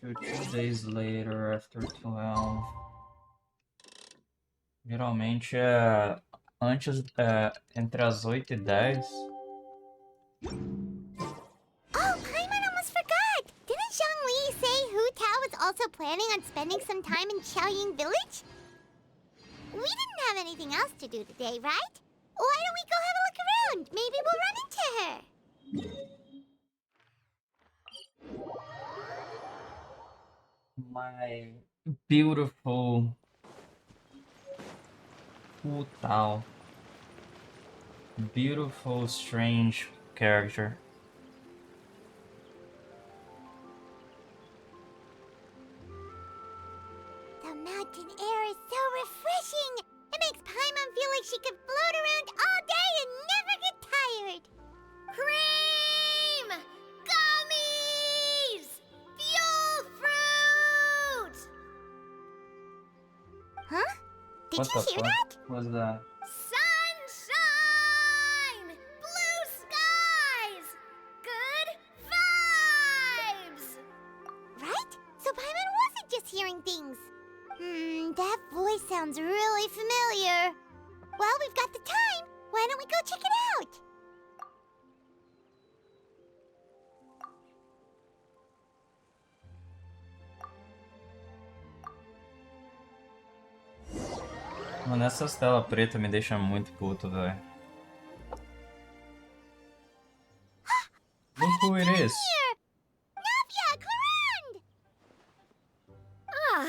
Two days later, after 12. Geralmente é antes, entre as 8 e 10. Oh, Paimon almost forgot! Didn't Zhongli say Hu Tao was also planning on spending some time in Xiaoying Village? We didn't have anything else to do today, right? Why don't we go have a look around? Maybe we'll run into her. My beautiful Hu Tao. Beautiful, strange character. The mountain air is so refreshing! It makes Paimon feel like she could float around all day and never get tired! Cream! Gummies! Fuel fruit! Huh? Did What you the hear fuck that? was that? Sunshine! Blue skies! Good vibes! Right? So Paimon wasn't just hearing things. That voice sounds really familiar. Well, we've got the time. Why don't we go check it out? Mano, essas telas pretas me deixam muito puto, velho. Look who it is. Navia, Clarande! Ah,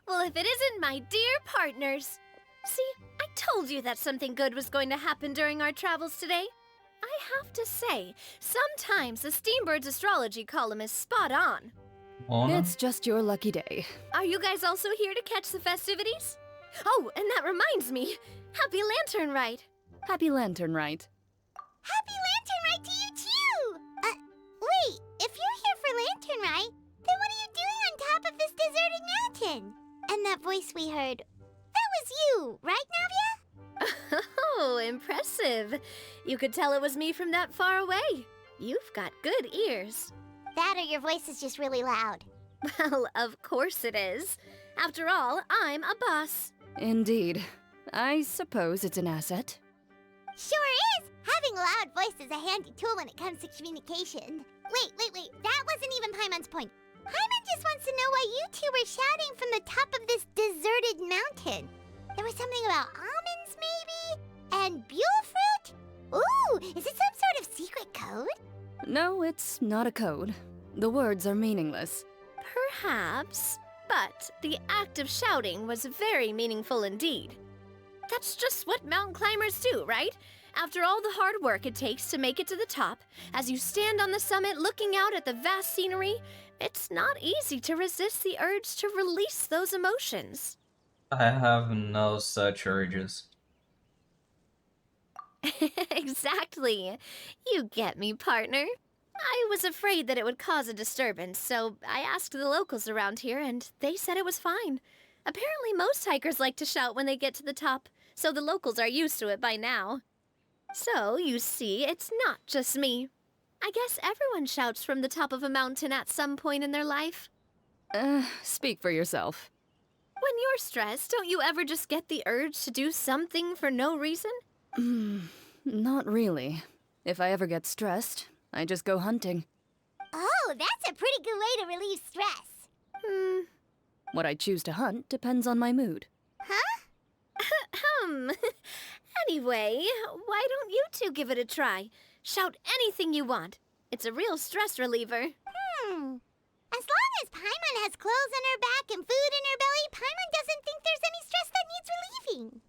well, if it isn't my dear partners. See, I told you that something good was going to happen during our travels today. I have to say, sometimes the Steambird's astrology column is spot on. Mona? It's just your lucky day. Are you guys also here to catch the festivities? Oh, and that reminds me. Happy Lantern Rite. Happy Lantern Rite. Happy Lantern Rite to you too! Wait, if you're here for Lantern Rite, then what are you doing on top of this deserted mountain? And that voice we heard, that was you, right, Navia? Oh, impressive. You could tell it was me from that far away. You've got good ears. That or your voice is just really loud. Well, of course it is. After all, I'm a boss. Indeed. I suppose it's an asset. Sure is! Having a loud voice is a handy tool when it comes to communication. Wait. That wasn't even Paimon's point. Paimon just wants to know why you two were shouting from the top of this deserted mountain. There was something about almonds, maybe? And buell fruit? Ooh, is it some sort of secret code? No, it's not a code. The words are meaningless. Perhaps, but the act of shouting was very meaningful indeed. That's just what mountain climbers do, right? After all the hard work it takes to make it to the top, as you stand on the summit looking out at the vast scenery, it's not easy to resist the urge to release those emotions. I have no such urges. Exactly. You get me, partner. I was afraid that it would cause a disturbance, so I asked the locals around here, and they said it was fine. Apparently, most hikers like to shout when they get to the top, so the locals are used to it by now. So, you see, it's not just me. I guess everyone shouts from the top of a mountain at some point in their life. Speak for yourself. When you're stressed, don't you ever just get the urge to do something for no reason? Not really. If I ever get stressed, I just go hunting. Oh, that's a pretty good way to relieve stress. What I choose to hunt depends on my mood. Huh? Anyway, why don't you two give it a try? Shout anything you want. It's a real stress reliever. As long as Paimon has clothes on her back and food in her belly, Paimon doesn't think there's any stress that needs relieving.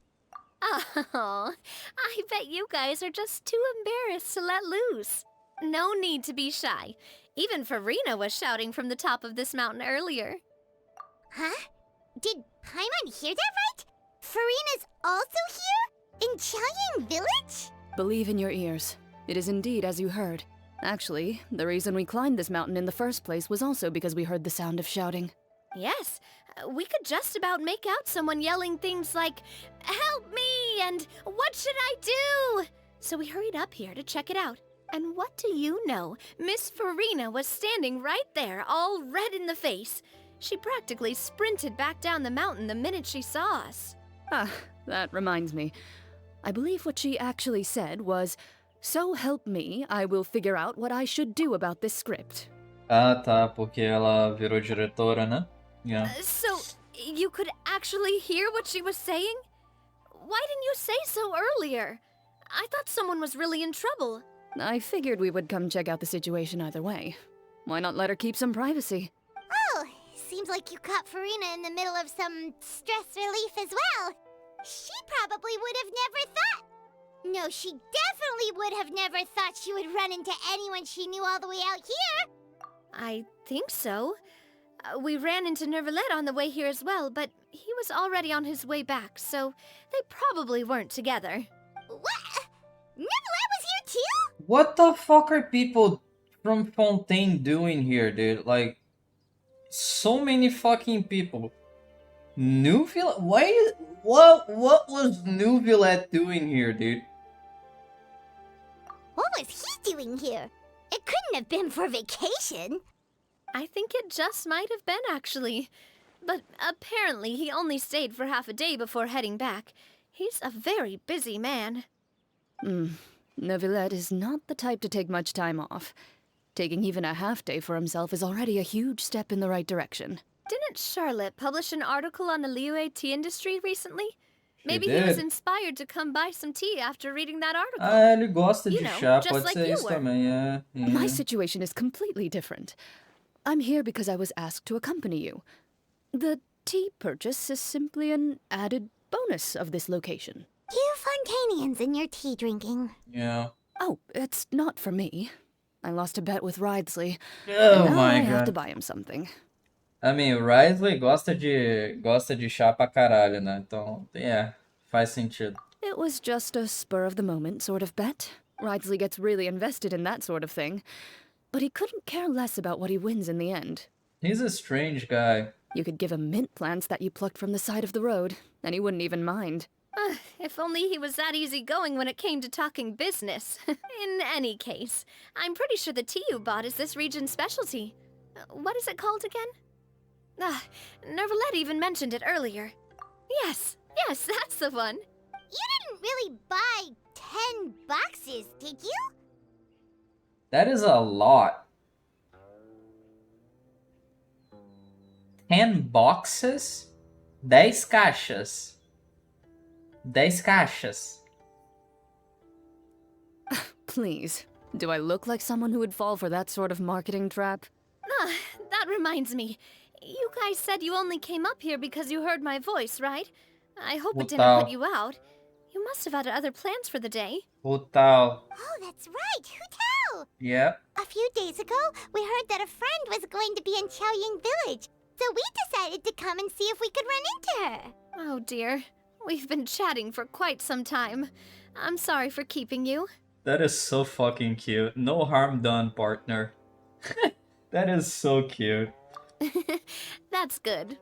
Oh, I bet you guys are just too embarrassed to let loose. No need to be shy. Even Farina was shouting from the top of this mountain earlier. Huh? Did Paimon hear that right? Farina's also here? In Qiaoying Village? Believe in your ears. It is indeed as you heard. Actually, the reason we climbed this mountain in the first place was also because we heard the sound of shouting. Yes, we could just about make out someone yelling things like, "Help me!" and "What should I do?" So we hurried up here to check it out. And what do you know? Miss Farina was standing right there, all red in the face. She practically sprinted back down the mountain the minute she saw us. Ah, that reminds me. I believe what she actually said was, "So help me, I will figure out what I should do about this script." Ah, tá, porque ela virou diretora, né? Yeah. So, you could actually hear what she was saying? Why didn't you say so earlier? I thought someone was really in trouble. I figured we would come check out the situation either way. Why not let her keep some privacy? Oh, seems like you caught Farina in the middle of some stress relief as well. She probably would have never thought. No, she definitely would have never thought she would run into anyone she knew all the way out here. I think so. We ran into Nervalet on the way here as well, but he was already on his way back, so they probably weren't together. What? Neverland was here too? What the fuck are people from Fontaine doing here, dude? Like, so many fucking people. Newville? What was Newville doing here, dude? What was he doing here? It couldn't have been for vacation. I think it just might have been, actually. But apparently he only stayed for half a day before heading back. He's a very busy man. Neuvillette is not the type to take much time off. Taking even a half day for himself is already a huge step in the right direction. Didn't Charlotte publish an article on the Liyue tea industry recently? Maybe he did. was inspired to come buy some tea after reading that article. Ah, ele gosta You de know, chá, just pode like ser you isso were. também, é. My situation is completely different. I'm here because I was asked to accompany you. The tea purchase is simply an added bonus of this location. You Fontanians and your tea drinking. Yeah. Oh, it's not for me. I lost a bet with Ridesley. Oh and now my I have to god. buy him something. I mean, o Risley gosta de chá pra caralho, né? Então, yeah, faz sentido. It was just a spur-of-the-moment sort of bet. Ridesley gets really invested in that sort of thing. But he couldn't care less about what he wins in the end. He's a strange guy. You could give him mint plants that you plucked from the side of the road, and he wouldn't even mind. If only he was that easygoing when it came to talking business. In any case, I'm pretty sure the tea you bought is this region's specialty. What is it called again? Nervalet even mentioned it earlier. Yes, that's the one. You didn't really buy 10 boxes, did you? That is a lot. 10 boxes? 10 caixas. 10 caixas. Please, do I look like someone who would fall for that sort of marketing trap? That reminds me. You guys said you only came up here because you heard my voice, right? I hope it didn't put you out. You must have had other plans for the day. Total. Oh, that's right. Who tell? Yep. A few days ago, we heard that a friend was going to be in Chaoying Village. So we decided to come and see if we could run into her. Oh dear. We've been chatting for quite some time. I'm sorry for keeping you. That is so fucking cute. No harm done, partner. That is so cute. That's good.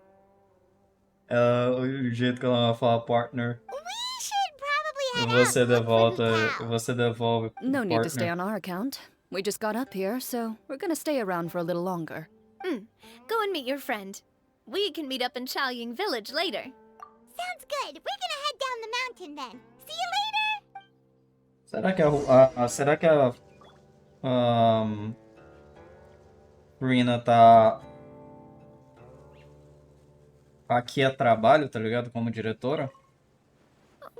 O jeito que ela vai falar partner. We should probably head Você out and look for the devolve, cow. você devolve No need to stay partner. on our account. We just got up here, so we're gonna stay around for a little longer. Go and meet your friend. We can meet up in Chaoying Village later. Sounds good. We're gonna head down the mountain then. See you later. Será que a Rina tá aqui a trabalho, tá ligado? Como diretora?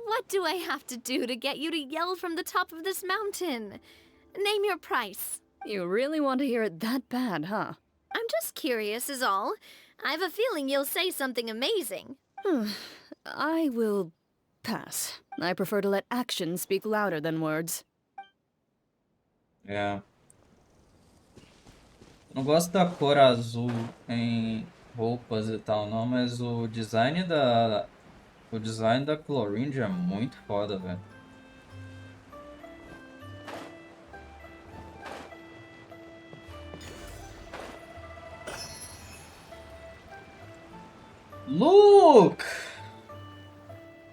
What do I have to do to get you to yell from the top of this mountain? Name your price. You really want to hear it that bad, huh? I'm just curious is all. I have a feeling you'll say something amazing. I will pass. I prefer to let actions speak louder than words. É. Eu não gosto da cor azul em roupas e tal, não, mas o design da Chlorinde é muito foda, velho. Look!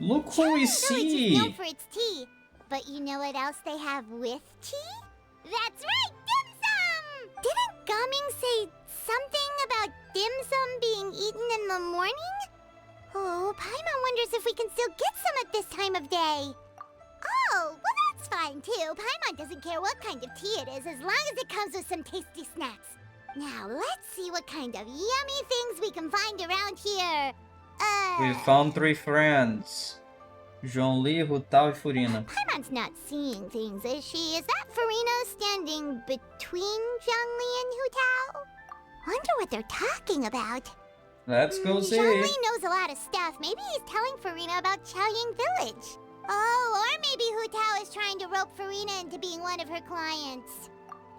Look who we Village is known see! for its tea. But you know what else they have with tea? That's right, dim sum! Didn't Gaming say something about dim sum being eaten in the morning? Oh, Paimon wonders if we can still get some at this time of day. Oh, well that's fine too. Paimon doesn't care what kind of tea it is as long as it comes with some tasty snacks. Now let's see what kind of yummy things we can find around here. We found 3 friends. Zhongli, Hu Tao, and Furina. Paimon's not seeing things, is she? Is that Furina standing between Zhongli and Hu Tao? Wonder what they're talking about. Let's go see. Zhongli knows a lot of stuff. Maybe he's telling Furina about Chaoying Village. Oh, or maybe Hu Tao is trying to rope Furina into being one of her clients.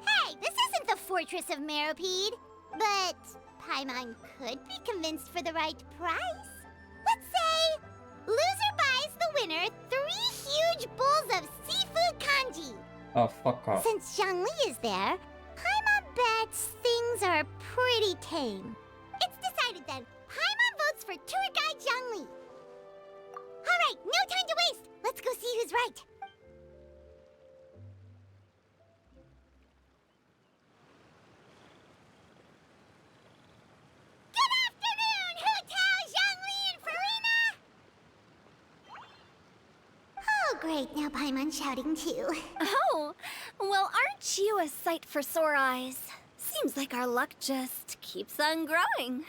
Hey, this isn't the Fortress of Meropide. But Paimon could be convinced for the right price. Let's say loser buys the winner 3 huge bowls of seafood kanji. Oh, fuck off. Since Zhongli is there, Paimon bets things are pretty tame. It's decided then. Paimon votes for tour guide Zhongli. Alright, no time to waste. Let's go see who's right. Good afternoon, Hu Tao, Zhongli, and Furina! Oh, great. Now Paimon's shouting too. Oh, well, aren't you a sight for sore eyes? Seems like our luck just keeps on growing.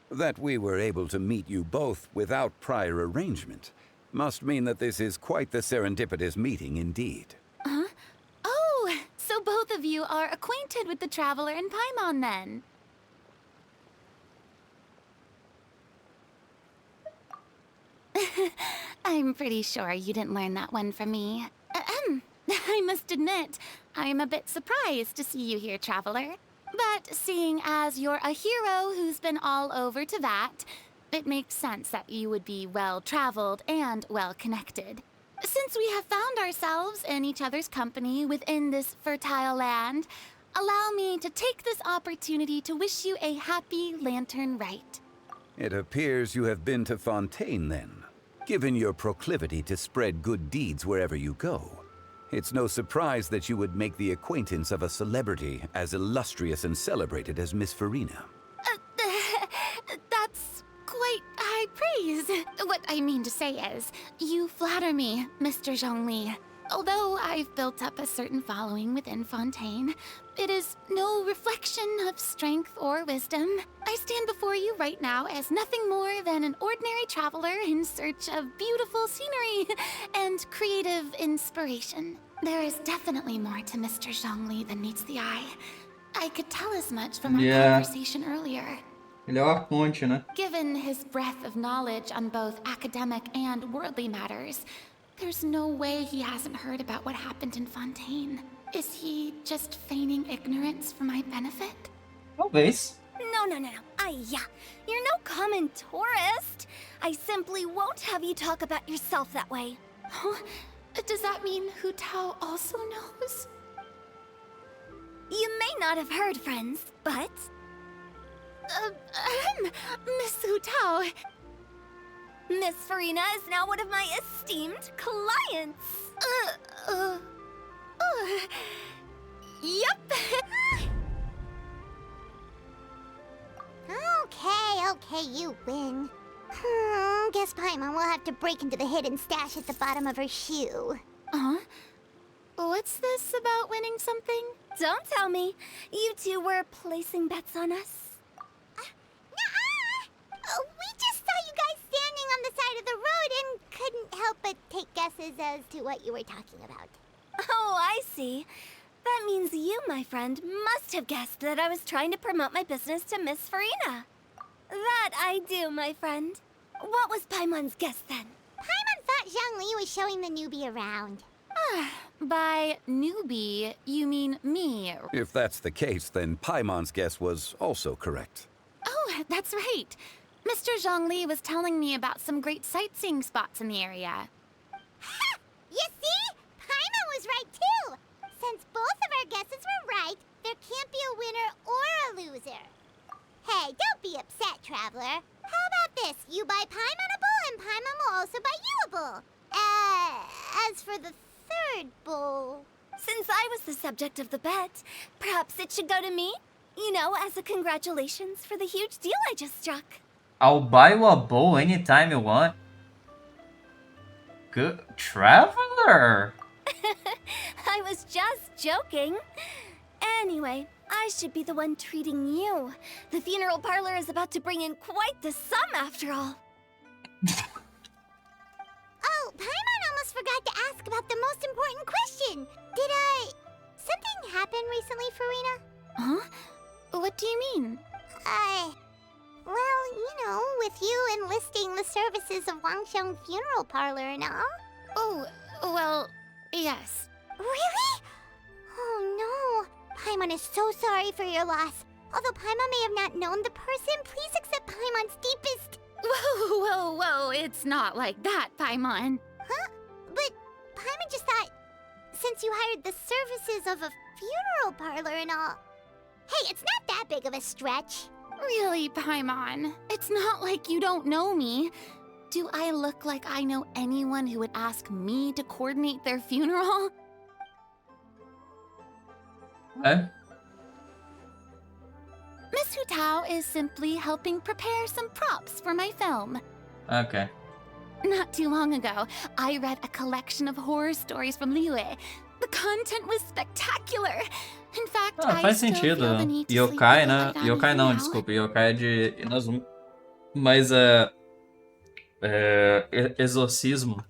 That we were able to meet you both without prior arrangement must mean that this is quite the serendipitous meeting indeed. Huh? Oh, so both of you are acquainted with the Traveler and Paimon then? I'm pretty sure you didn't learn that one from me. I must admit, I'm a bit surprised to see you here, Traveler. But seeing as you're a hero who's been all over Teyvat, it makes sense that you would be well-traveled and well-connected. Since we have found ourselves in each other's company within this fertile land, allow me to take this opportunity to wish you a happy Lantern Rite. It appears you have been to Fontaine then. Given your proclivity to spread good deeds wherever you go, it's no surprise that you would make the acquaintance of a celebrity as illustrious and celebrated as Miss Furina. That's quite high praise. What I mean to say is, you flatter me, Mr. Zhongli. Although I've built up a certain following within Fontaine, it is no reflection of strength or wisdom. I stand before you right now as nothing more than an ordinary traveler in search of beautiful scenery and creative inspiration. There is definitely more to Mr. Zhongli than meets the eye. I could tell as much from our conversation earlier. Ele é o Arconte, né? Given his breadth of knowledge on both academic and worldly matters, there's no way he hasn't heard about what happened in Fontaine. Is he just feigning ignorance for my benefit? Talvez. No. You're no common tourist. I simply won't have you talk about yourself that way. Huh? Does that mean Hu Tao also knows? You may not have heard, friends, but... Miss Hu Tao. Miss Furina is now one of my esteemed clients. Yup. Okay, you win. Guess Paimon will have to break into the hidden stash at the bottom of her shoe. Huh? What's this about winning something? Don't tell me. You two were placing bets on us. We just saw you guys standing on the side of the road and couldn't help but take guesses as to what you were talking about. Oh, I see. That means you, my friend, must have guessed that I was trying to promote my business to Miss Furina. That I do, my friend. What was Paimon's guess then? Paimon thought Zhongli was showing the newbie around. By newbie, you mean me. If that's the case, then Paimon's guess was also correct. Oh, that's right. Mr. Zhongli was telling me about some great sightseeing spots in the area. Ha! You see? Paimon was right too! Since both of our guesses were right, there can't be a winner or a loser. Hey, don't be upset, Traveler. How about this? You buy Paimon a bowl, and Paimon will also buy you a bowl. As for the third bowl... Since I I was the subject of the bet. Perhaps it should go to me? You know, as a congratulations for the huge deal I just struck. I'll buy you a bow anytime you want. Good traveler. I was just joking. Anyway, I should be the one treating you. The funeral parlor is about to bring in quite the sum after all. Oh, Paimon almost forgot to ask about the most important question. Did, something happen recently, Farina? Huh? What do you mean? Well, you know, with you enlisting the services of Wangxiang Funeral Parlor and all. Oh, well, yes. Really? Oh no. Paimon is so sorry for your loss. Although Paimon may have not known the person, please accept Paimon's deepest... Whoa, it's not like that, Paimon. Huh? But Paimon just thought, since you hired the services of a funeral parlor and all... Hey, it's not that big of a stretch. Really, Paimon? It's not like you don't know me. Do I look like I know anyone who would ask me to coordinate their funeral? Eh? Miss Hu Tao is simply helping prepare some props for my film. Okay. Not too long ago, I read a collection of horror stories from Liyue. The content was spectacular. In fact, Ah, I faz still sentido. feel the need to sleep Yokai, with the né? light on Yokai even não, now. desculpa. Yokai é de Inazuma. Mas exorcismo.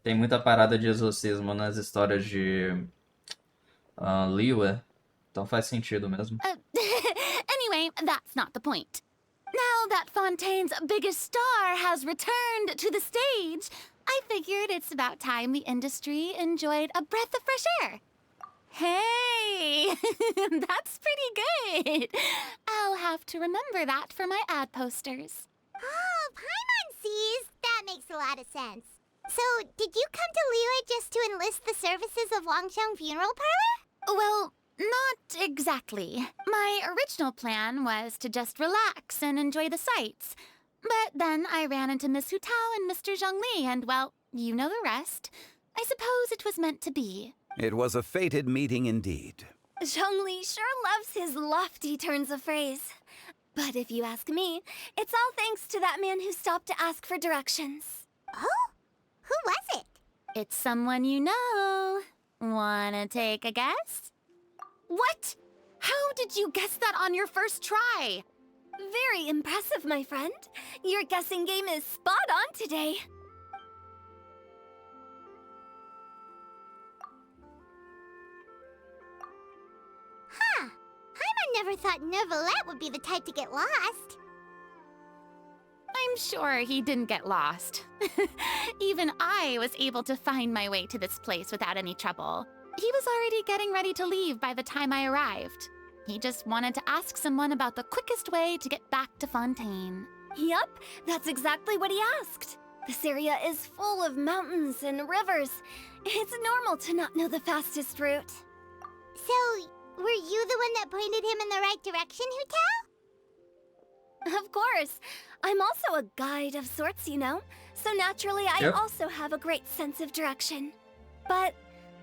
Tem muita parada de exorcismo nas histórias de Liyue. Então faz sentido mesmo. Anyway, that's not the point. Now that Fontaine's biggest star has returned to the stage, I figured it's about time the industry enjoyed a breath of fresh air. Hey, that's pretty good. I'll have to remember that for my ad posters. Oh, Paimon sees. That makes a lot of sense. So, did you come to Liyue just to enlist the services of Wangxiang Funeral Parlor? Well, not exactly. My original plan was to just relax and enjoy the sights. But then I ran into Miss Hu Tao and Mr. Zhongli, and well, you know the rest. I suppose it was meant to be. It was a fated meeting indeed. Zhongli sure loves his lofty turns of phrase. But if you ask me, it's all thanks to that man who stopped to ask for directions. Oh? Who was it? It's someone you know. Wanna take a guess? What? How did you guess that on your first try? Very impressive, my friend. Your guessing game is spot on today. Huh. Paimon never thought Neuvillette would be the type to get lost. I'm sure he didn't get lost. Even I was able to find my way to this place without any trouble. He was already getting ready to leave by the time I arrived. He just wanted to ask someone about the quickest way to get back to Fontaine. Yup, that's exactly what he asked. This area is full of mountains and rivers. It's normal to not know the fastest route. So, were you the one that pointed him in the right direction, Hu Tao? Of course. I'm also a guide of sorts, you know. So naturally, I Yep. also have a great sense of direction. But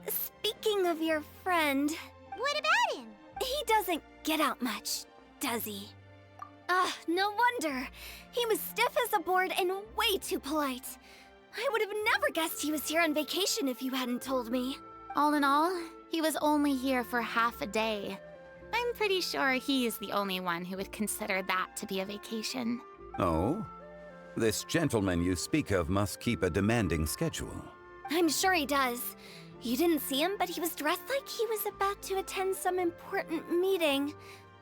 speaking of your friend, What about him? he doesn't get out much, does he? Ah, no wonder. He was stiff as a board and way too polite. I would have never guessed he was here on vacation if you hadn't told me. All in all, he was only here for half a day. I'm pretty sure he is the only one who would consider that to be a vacation. Oh? This gentleman you speak of must keep a demanding schedule. I'm sure he does. You didn't see him, but he was dressed like he was about to attend some important meeting.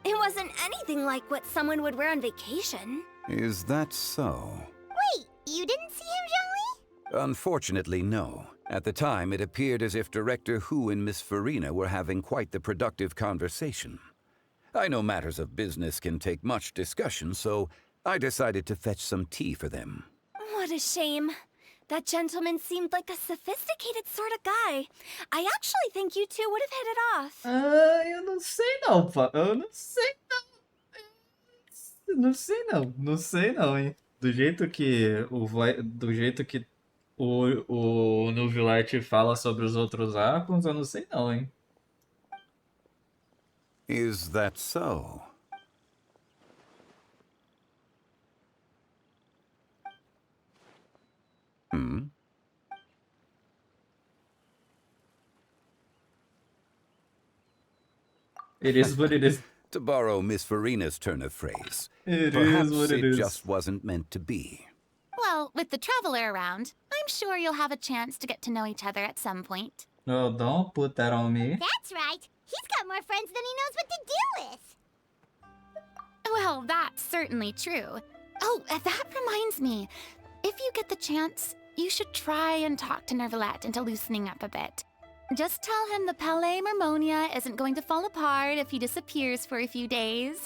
It wasn't anything like what someone would wear on vacation. Is that so? Wait, you didn't see him, Zhongli? Unfortunately, no. At the time, it appeared as if Director Hu and Miss Farina were having quite the productive conversation. I know matters of business can take much discussion, so I decided to fetch some tea for them. What a shame. That gentleman seemed like a sophisticated sort of guy. I actually think you two would have hit it off. Eu não sei não, pá. Eu não sei não. Não sei não. Não sei não, hein. Do jeito que o Novo fala sobre os outros arcos, eu não sei não, hein. Is that so? Hmm? It is what it is. To borrow Miss Farina's turn of phrase, It is perhaps what it it is. just wasn't meant to be. Well, with the Traveler around, I'm sure you'll have a chance to get to know each other at some point. No, don't put that on me. That's right. He's got more friends than he knows what to do with. Well, that's certainly true. Oh, that reminds me. If you get the chance, you should try and talk to Nervalette into loosening up a bit. Just tell him the Palais Mermonia isn't going to fall apart if he disappears for a few days.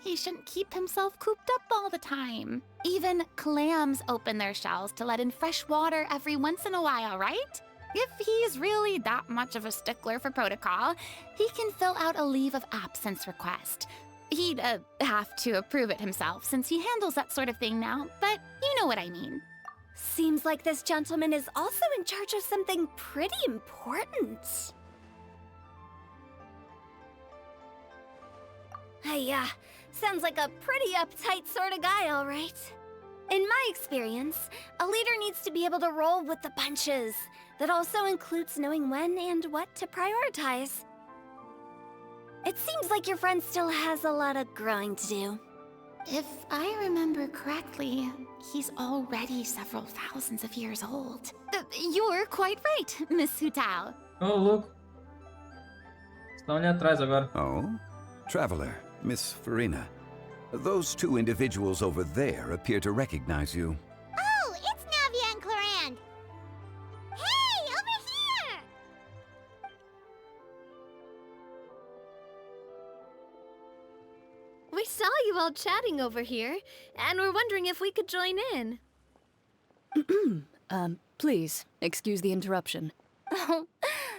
He shouldn't keep himself cooped up all the time. Even clams open their shells to let in fresh water every once in a while, right? If he's really that much of a stickler for protocol, he can fill out a leave of absence request. He'd have to approve it himself since he handles that sort of thing now, but you know what I mean. Seems like this gentleman is also in charge of something pretty important. Sounds like a pretty uptight sort of guy, all right. In my experience, a leader needs to be able to roll with the punches. That also includes knowing when and what to prioritize. It seems like your friend still has a lot of growing to do. If I remember correctly, he's already several thousands of years old. You're quite right, Miss Hu Tao. Oh, look. Estão ali atrás agora. Oh? Traveler, Miss Farina. Those two individuals over there appear to recognize you. Oh, it's Navia and Clarand. Hey, over here! We saw you all chatting over here, and we're wondering if we could join in. Please, excuse the interruption. Oh,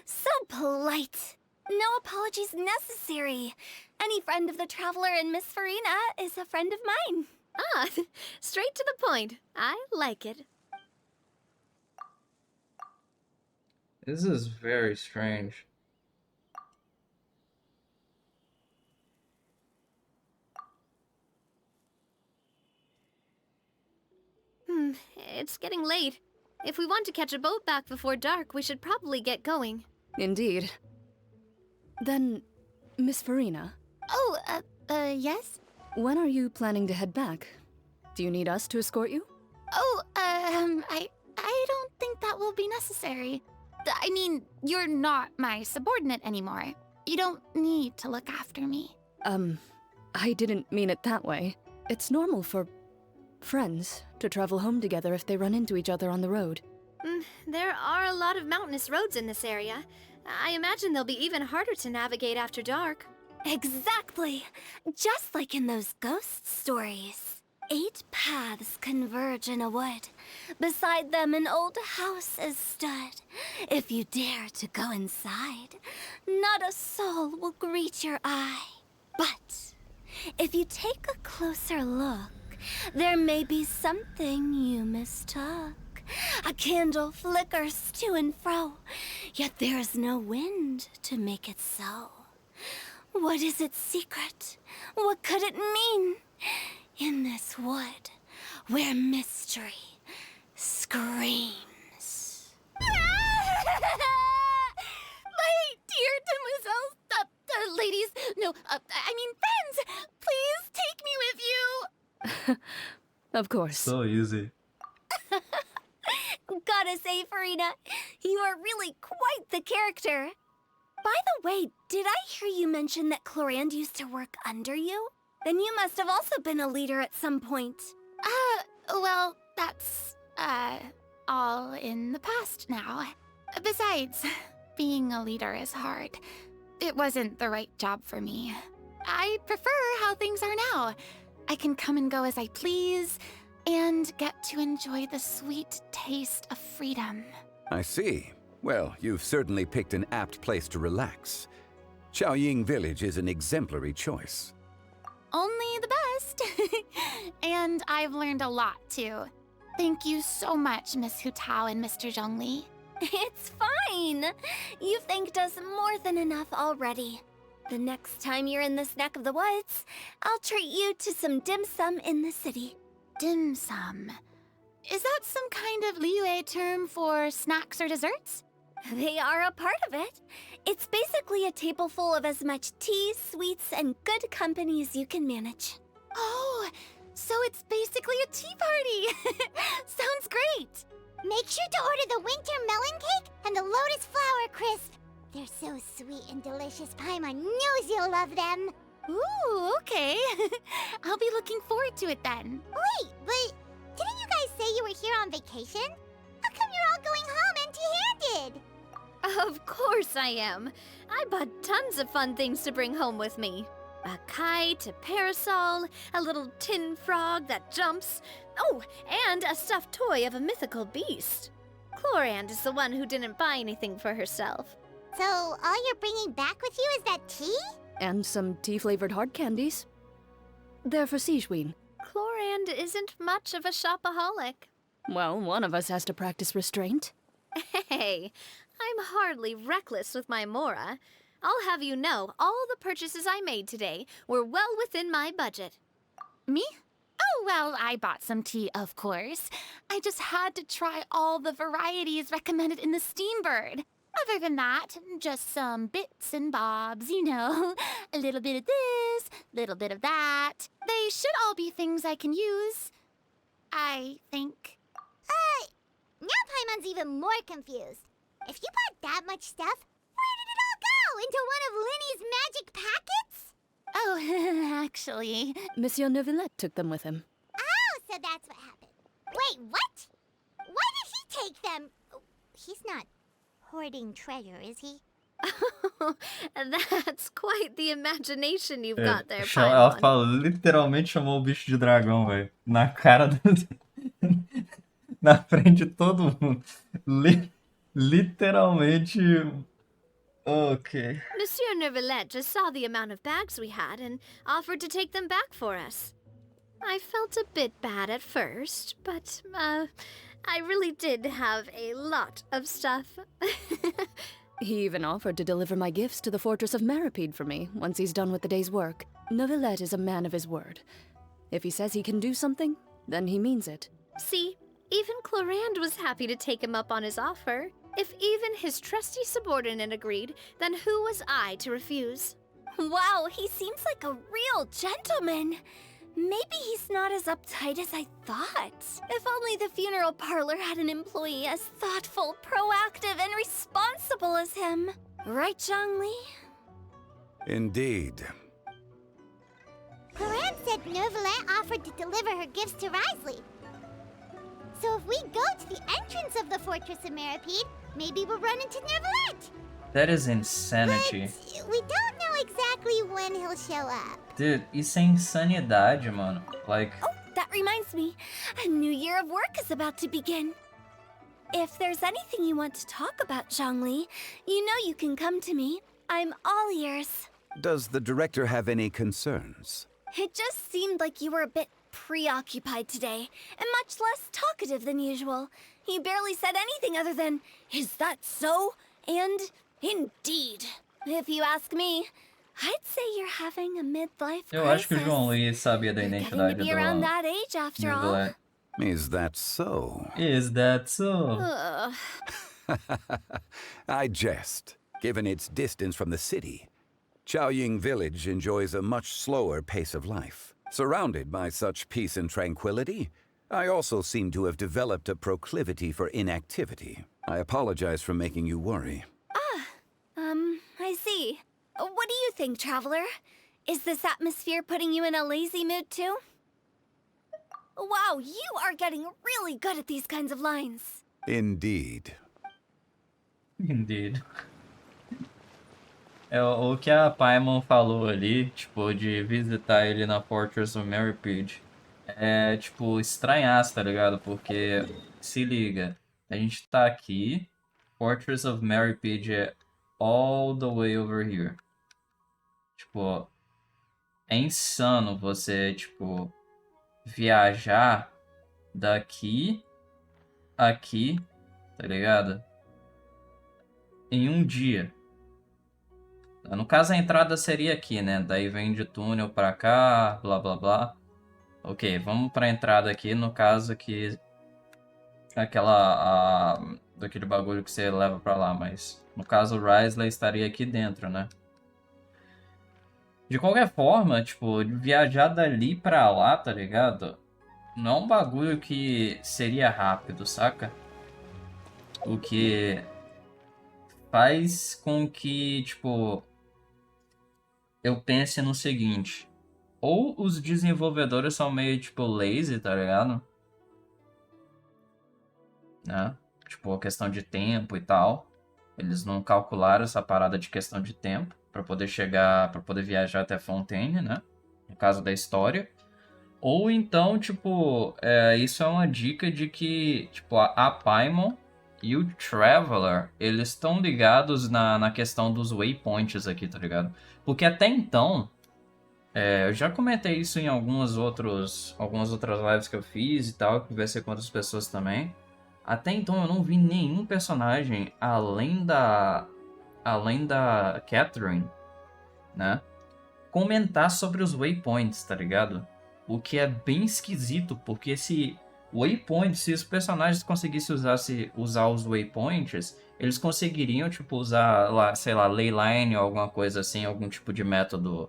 so polite. No apologies necessary. Any friend of the Traveler and Miss Farina is a friend of mine. Ah, straight to the point. I like it. This is very strange. It's getting late. If we want to catch a boat back before dark, we should probably get going. Indeed. Then, Miss Farina, Oh, yes? when are you planning to head back? Do you need us to escort you? Oh, I don't think that will be necessary. I mean, you're not my subordinate anymore. You don't need to look after me. I didn't mean it that way. It's normal for friends to travel home together if they run into each other on the road. There are a lot of mountainous roads in this area. I imagine they'll be even harder to navigate after dark. Exactly! Just like in those ghost stories. 8 paths converge in a wood. Beside them an old house is stood. If you dare to go inside, not a soul will greet your eye. But if you take a closer look, there may be something you mistook. A candle flickers to and fro, yet there is no wind to make it so. What is its secret? What could it mean? In this wood, where mystery screams. My dear demoiselles, ladies, no, I mean friends, please take me with you. Of course. So easy. Gotta say, Farina, you are really quite the character. By the way, did I hear you mention that Clarand used to work under you? Then you must have also been a leader at some point. Well, that's, all in the past now. Besides, being a leader is hard. It wasn't the right job for me. I prefer how things are now. I can come and go as I please, and get to enjoy the sweet taste of freedom. I see. Well, you've certainly picked an apt place to relax. Xiaoying Village is an exemplary choice. Only the best. And I've learned a lot, too. Thank you so much, Miss Hu Tao and Mr. Zhongli. It's fine. You thanked us more than enough already. The next time you're in this neck of the woods, I'll treat you to some dim sum in the city. Dim sum. Is that some kind of Liyue term for snacks or desserts? They are a part of it. It's basically a table full of as much tea, sweets, and good company as you can manage. Oh, so it's basically a tea party. Sounds great. Make sure to order the winter melon cake and the lotus flower crisp. They're so sweet and delicious. Paimon knows you'll love them. Ooh, okay. I'll be looking forward to it then. Wait, but didn't you guys say you were here on vacation? How come you're all going home empty-handed? Of course I am. I bought tons of fun things to bring home with me. A kite, a parasol, a little tin frog that jumps. Oh, and a stuffed toy of a mythical beast. Chlorand is the one who didn't buy anything for herself. So all you're bringing back with you is that tea? And some tea-flavored hard candies. They're for Sigewinne. Chlorand isn't much of a shopaholic. Well, one of us has to practice restraint. Hey, I'm hardly reckless with my Mora. I'll have you know, all the purchases I made today were well within my budget. Me? Oh, well, I bought some tea, of course. I just had to try all the varieties recommended in the Steambird. Other than that, just some bits and bobs, you know. A little bit of this, little bit of that. They should all be things I can use, I think. Now Paimon's even more confused. If you bought that much stuff, where did it all go? Into one of Linny's magic packets? Oh, actually, Monsieur Neuvillette took them with him. Oh, so that's what happened. Wait, what? Why did he take them? Oh, he's not hoarding treasure, is he? That's quite the imagination you've got there, Ela Paimon. fala, literalmente chamou o bicho de dragão, velho. Na cara do... Na frente de todo mundo. Literalmente... Ok. Monsieur Neuvillette just saw the amount of bags we had and offered to take them back for us. I felt a bit bad at first, but, I really did have a lot of stuff. He even offered to deliver my gifts to the Fortress of Meripede for me once he's done with the day's work. Neuvillette is a man of his word. If he says he can do something, then he means it. See, even Chlorand was happy to take him up on his offer. If even his trusty subordinate agreed, then who was I to refuse? Wow, he seems like a real gentleman. Maybe he's not as uptight as I thought. If only the funeral parlor had an employee as thoughtful, proactive, and responsible as him. Right, Zhongli? Indeed. Cloran said Neuvillette offered to deliver her gifts to Risley. So if we go to the entrance of the Fortress of Meripede, maybe we'll run into Neuvillette. That is insanity. But we don't know exactly when he'll show up. Dude, isso é insanidade, mano. Like... Oh, that reminds me. A new year of work is about to begin. If there's anything you want to talk about, Zhongli, you know you can come to me. I'm all ears. Does the director have any concerns? It just seemed like you were a bit preoccupied today, and much less talkative than usual. He barely said anything other than, "Is that so?" and "Indeed." If you ask me, I'd say you're having a midlife Eu acho que o crisis. João Lee sabia da You're getting to identidade be around do that age after all. Neuvillette. Is that so? Is that so? Ugh. I jest. Given its distance from the city, Chaoying Village enjoys a much slower pace of life. Surrounded by such peace and tranquility, I also seem to have developed a proclivity for inactivity. I apologize for making you worry. I see. What do you think, Traveler? Is this atmosphere putting you in a lazy mood too? Wow, you are getting really good at these kinds of lines. Indeed. Indeed. É o que a Paimon falou ali, tipo, de visitar ele na Fortress of Meripede. É, tipo, estranhaço, tá ligado? Porque, se liga, a gente tá aqui, Fortress of Meripede é all the way over here. Tipo, é insano você, tipo, viajar daqui, aqui, tá ligado? Em um dia. No caso, a entrada seria aqui, né? Daí vem de túnel pra cá, blá blá blá. Ok, vamos pra entrada aqui. No caso aqui, daquele bagulho que você leva pra lá. Mas no caso, o Risley estaria aqui dentro, né? De qualquer forma, tipo, viajar dali pra lá, tá ligado? Não é um bagulho que seria rápido, saca? O que faz com que, tipo, eu pense no seguinte. Ou os desenvolvedores são meio, tipo, lazy, tá ligado? Né? Tipo, a questão de tempo e tal. Eles não calcularam essa parada de questão de tempo pra poder chegar, pra poder viajar até Fontaine, né? No caso da história. Ou então, tipo, isso é uma dica de que, tipo, a Paimon e o Traveler, eles estão ligados na questão dos waypoints aqui, tá ligado? Porque até então, eu já comentei isso em algumas outras lives que eu fiz e tal, que conversei com outras pessoas também. Até então eu não vi nenhum personagem além da Catherine, né? Comentar sobre os waypoints, tá ligado? O que é bem esquisito, porque se os personagens conseguissem usar os waypoints, eles conseguiriam, tipo, usar lá, sei lá, leyline ou alguma coisa assim, algum tipo de método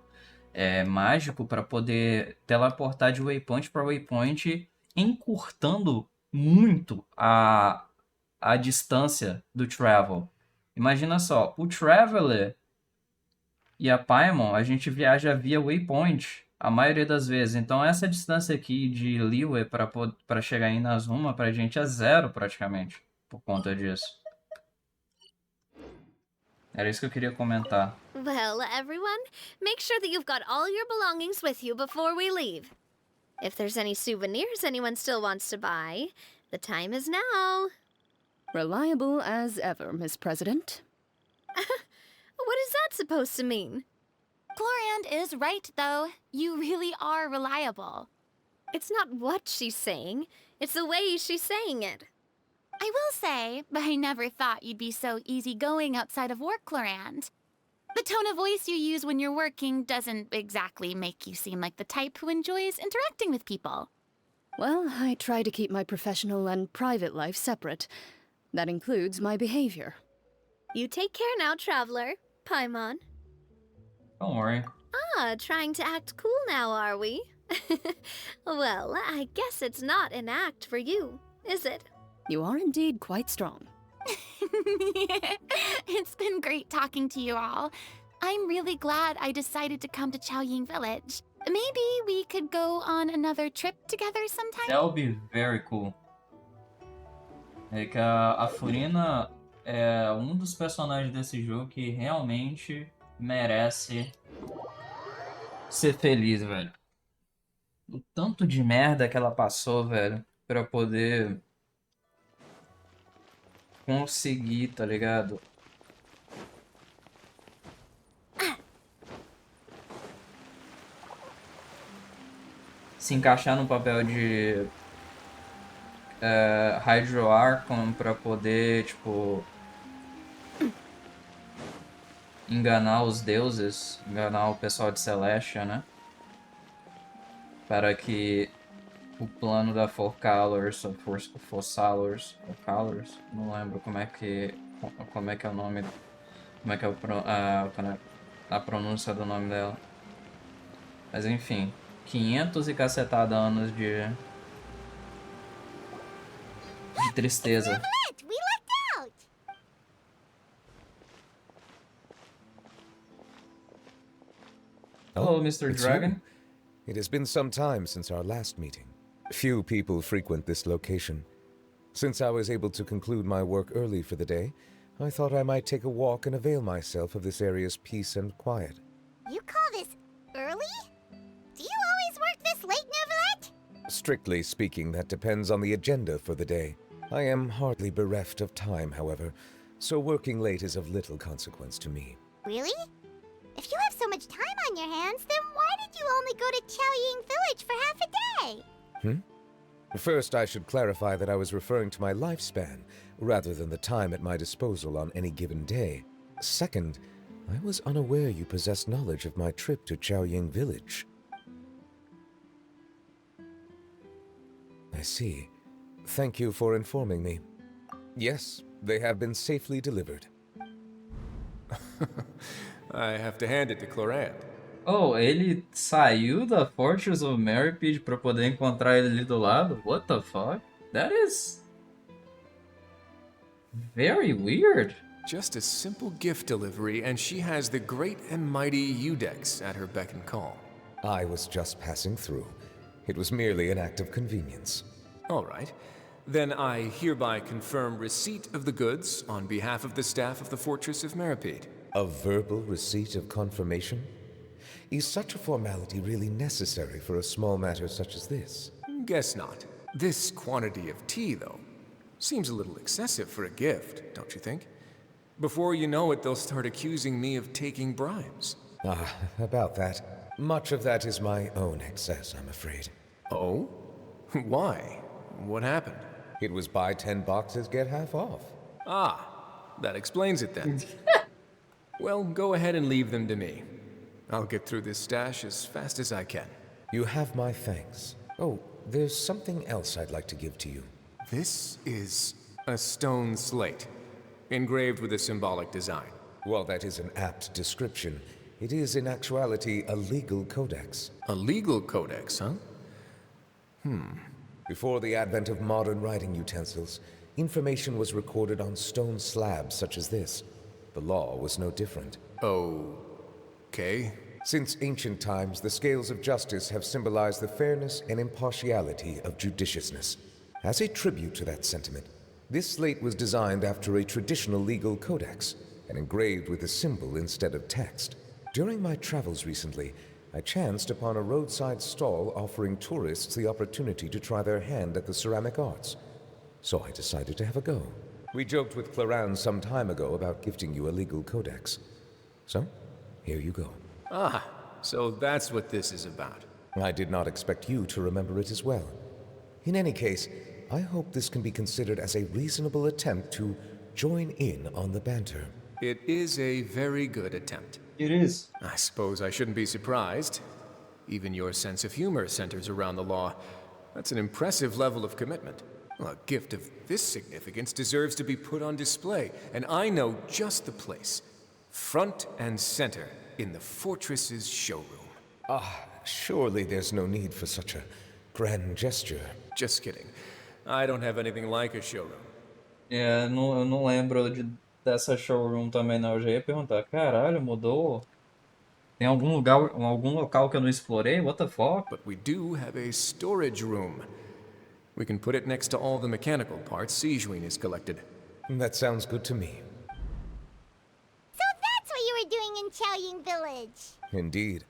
mágico para poder teleportar de waypoint para waypoint, encurtando muito a distância do travel. Imagina só, o Traveler e a Paimon, a gente viaja via waypoint a maioria das vezes. Então essa distância aqui de Liyue para chegar em Inazuma pra gente é zero praticamente, por conta disso. Era isso que eu queria comentar. Well, everyone, make sure that you've got all your belongings with you before we leave. If there's any souvenirs anyone still wants to buy, the time is now. Reliable as ever, Miss President. What is that supposed to mean? Glorand is right, though. You really are reliable. It's not what she's saying, it's the way she's saying it. I will say, but I never thought you'd be so easygoing outside of work, Glorand. The tone of voice you use when you're working doesn't exactly make you seem like the type who enjoys interacting with people. Well, I try to keep my professional and private life separate. That includes my behavior. You take care now, Traveler. Paimon. Don't worry. Trying to act cool now, are we? Well, I guess it's not an act for you, is it? You are indeed quite strong. It's been great talking to you all. I'm really glad I decided to come to Chaoying Village. Maybe we could go on another trip together sometime? That would be very cool. É que a Furina é um dos personagens desse jogo que realmente merece ser feliz, velho. O tanto de merda que ela passou, velho, pra poder conseguir, tá ligado? Se encaixar no papel de Hydro Archon pra poder, tipo, enganar os deuses, enganar o pessoal de Celestia, né? Para que o plano da Four Colors, ou Four Colors, não lembro como é que é o nome, como é que é a pronúncia do nome dela. Mas enfim, 500 e cacetada anos de tristeza. It, we lucked out! Hello, Mr. It's Dragon. you. It has been some time since our last meeting. Few people frequent this location. Since I was able to conclude my work early for the day, I thought I might take a walk and avail myself of this area's peace and quiet. You call this early? Do you always work this late, Novelette? Strictly speaking, that depends on the agenda for the day. I am hardly bereft of time, however, so working late is of little consequence to me. Really? If you have so much time on your hands, then why did you only go to Chaoying Village for half a day? First, I should clarify that I was referring to my lifespan, rather than the time at my disposal on any given day. Second, I was unaware you possessed knowledge of my trip to Chaoying Village. I see. Thank you for informing me. Yes, they have been safely delivered. I have to hand it to Clorant. Oh, ele saiu da Fortress of Meripede pra poder encontrar ele ali do lado? What the fuck? That is very weird. Just a simple gift delivery, and she has the great and mighty Udex at her beck and call. I was just passing through. It was merely an act of convenience. All right. Then I hereby confirm receipt of the goods on behalf of the staff of the Fortress of Meripede. A verbal receipt of confirmation? Is such a formality really necessary for a small matter such as this? Guess not. This quantity of tea, though, seems a little excessive for a gift, don't you think? Before you know it, they'll start accusing me of taking bribes. Ah, about that. Much of that is my own excess, I'm afraid. Oh? Why? What happened? It was buy 10 boxes, get half off. Ah, that explains it then. Well, go ahead and leave them to me. I'll get through this stash as fast as I can. You have my thanks. Oh, there's something else I'd like to give to you. This is a stone slate, engraved with a symbolic design. While that is an apt description, it is in actuality a legal codex. A legal codex, huh? Before the advent of modern writing utensils, information was recorded on stone slabs such as this. The law was no different. Okay. Since ancient times, the scales of justice have symbolized the fairness and impartiality of judiciousness. As a tribute to that sentiment, this slate was designed after a traditional legal codex and engraved with a symbol instead of text. During my travels recently, I chanced upon a roadside stall offering tourists the opportunity to try their hand at the ceramic arts. So I decided to have a go. We joked with Clorant some time ago about gifting you a legal codex. So, here you go. Ah, so that's what this is about. I did not expect you to remember it as well. In any case, I hope this can be considered as a reasonable attempt to join in on the banter. It is a very good attempt. It is. I suppose I shouldn't be surprised. Even your sense of humor centers around the law. That's an impressive level of commitment. A gift of this significance deserves to be put on display, and I know just the place. Front and center in the Fortress's showroom. Surely there's no need for such a grand gesture. Just kidding. I don't have anything like a showroom. É, eu não lembro dessa showroom também, não. Eu já ia perguntar, caralho, mudou? Tem algum lugar, algum local que eu não explorei? What the fuck? But we do have a storage room. We can put it next to all the mechanical parts Sijuin has collected. That sounds good to me. So that's what you were doing in Chaoying Village. Indeed.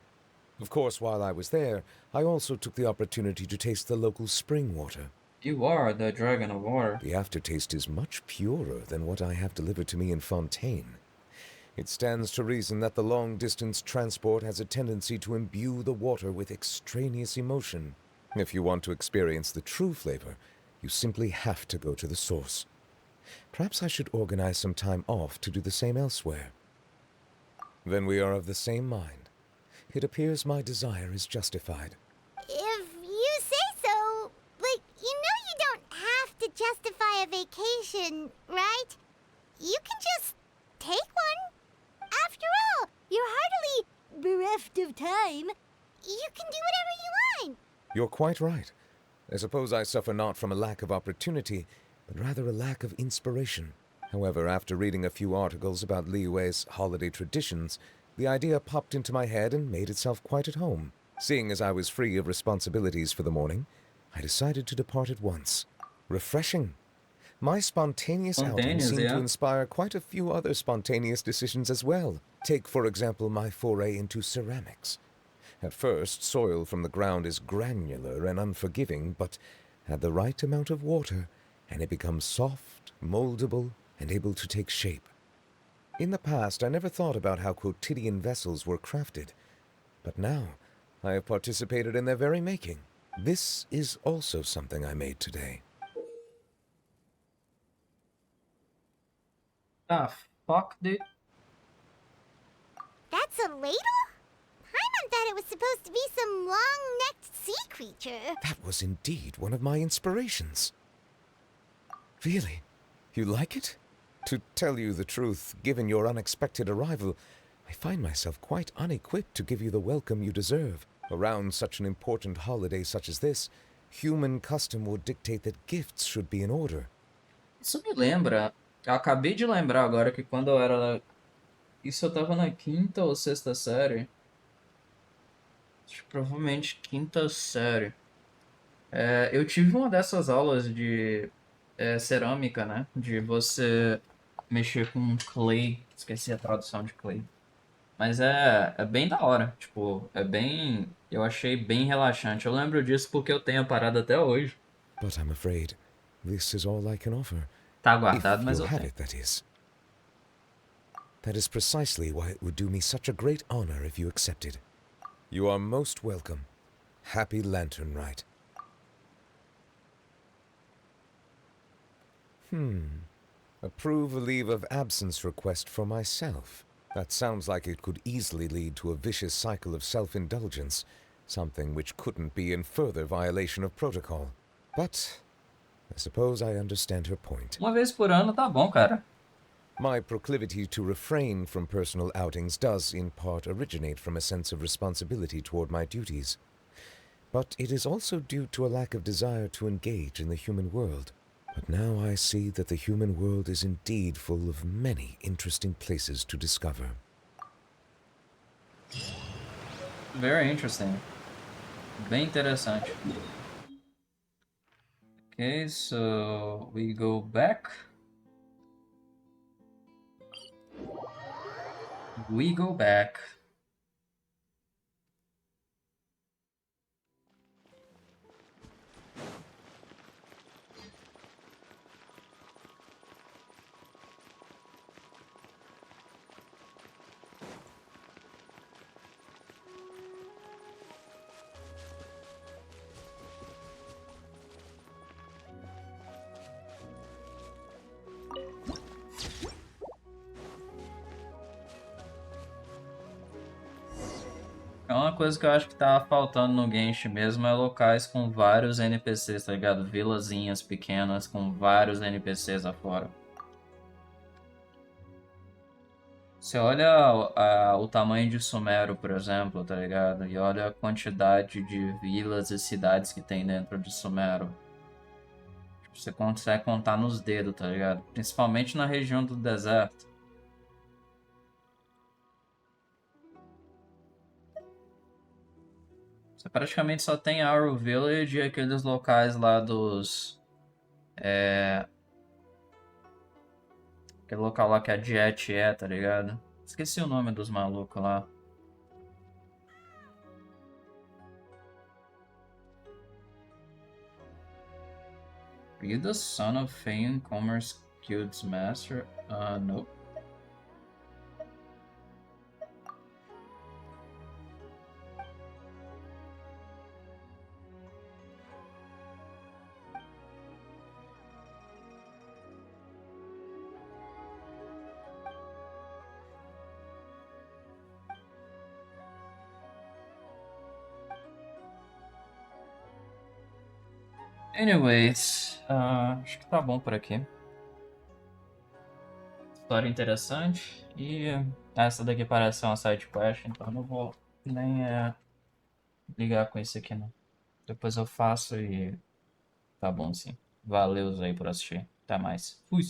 Of course, while I was there, I also took the opportunity to taste the local spring water. You are the Dragon of Water. The aftertaste is much purer than what I have delivered to me in Fontaine. It stands to reason that the long-distance transport has a tendency to imbue the water with extraneous emotion. If you want to experience the true flavor, you simply have to go to the source. Perhaps I should organize some time off to do the same elsewhere. Then we are of the same mind. It appears my desire is justified. If you say so, but you know you don't have to justify a vacation, right? You can just take one. After all, you're hardly bereft of time. You can do whatever you want. You're quite right. I suppose I suffer not from a lack of opportunity, but rather a lack of inspiration. However, after reading a few articles about Liyue's holiday traditions, the idea popped into my head and made itself quite at home. Seeing as I was free of responsibilities for the morning, I decided to depart at once. Refreshing. My spontaneous outing seemed to inspire quite a few other spontaneous decisions as well. Take, for example, my foray into ceramics. At first, soil from the ground is granular and unforgiving, but add the right amount of water, and it becomes soft, moldable, and able to take shape. In the past, I never thought about how quotidian vessels were crafted, but now I have participated in their very making. This is also something I made today. Ah, fuck, dude. a ladle? Paimon thought it was supposed to be some long-necked sea creature. That was indeed one of my inspirations. Really? You like it? To tell you the truth, given your unexpected arrival, I find myself quite unequipped to give you the welcome you deserve. Around such an important holiday such as this, human custom would dictate that gifts should be in order. Isso me lembra. Eu acabei de lembrar agora que quando eu era. Isso eu tava na quinta ou sexta série? Acho que provavelmente quinta série. Eu tive uma dessas aulas de cerâmica, né? De você mexer com clay. Esqueci a tradução de clay. Mas é bem da hora. Tipo, é bem. Eu achei bem relaxante. Eu lembro disso porque eu tenho a parada até hoje. But I'm afraid this is all I can offer. Tá If guardado, mas you'll eu have tenho. it, that is. That is precisely why it would do me such a great honor if you accepted. You are most welcome. Happy Lantern Rite. Approve a leave of absence request for myself. That sounds like it could easily lead to a vicious cycle of self-indulgence, something which couldn't be in further violation of protocol. But I suppose I understand her point. Uma vez por ano tá bom, cara. My proclivity to refrain from personal outings does, in part, originate from a sense of responsibility toward my duties. But it is also due to a lack of desire to engage in the human world. But now I see that the human world is indeed full of many interesting places to discover. Very interesting. Bem interessante. Okay, so we go back. We go back. É uma coisa que eu acho que tá faltando no Genshin mesmo é locais com vários NPCs, tá ligado? Vilazinhas pequenas com vários NPCs afora. Você olha o tamanho de Sumero, por exemplo, tá ligado? E olha a quantidade de vilas e cidades que tem dentro de Sumero. Tipo, você consegue contar nos dedos, tá ligado? Principalmente na região do deserto. Você praticamente só tem Auron Village e aqueles locais lá dos... Aquele local lá que a Jet tá ligado? Esqueci o nome dos malucos lá. Are you the son of Fame Commerce Guild's master? Nope. Anyways, acho que tá bom por aqui. História interessante. E essa daqui parece ser uma side quest, então não vou nem ligar com isso aqui não. Depois eu faço e tá bom sim. Valeu aí por assistir. Até mais. Fui.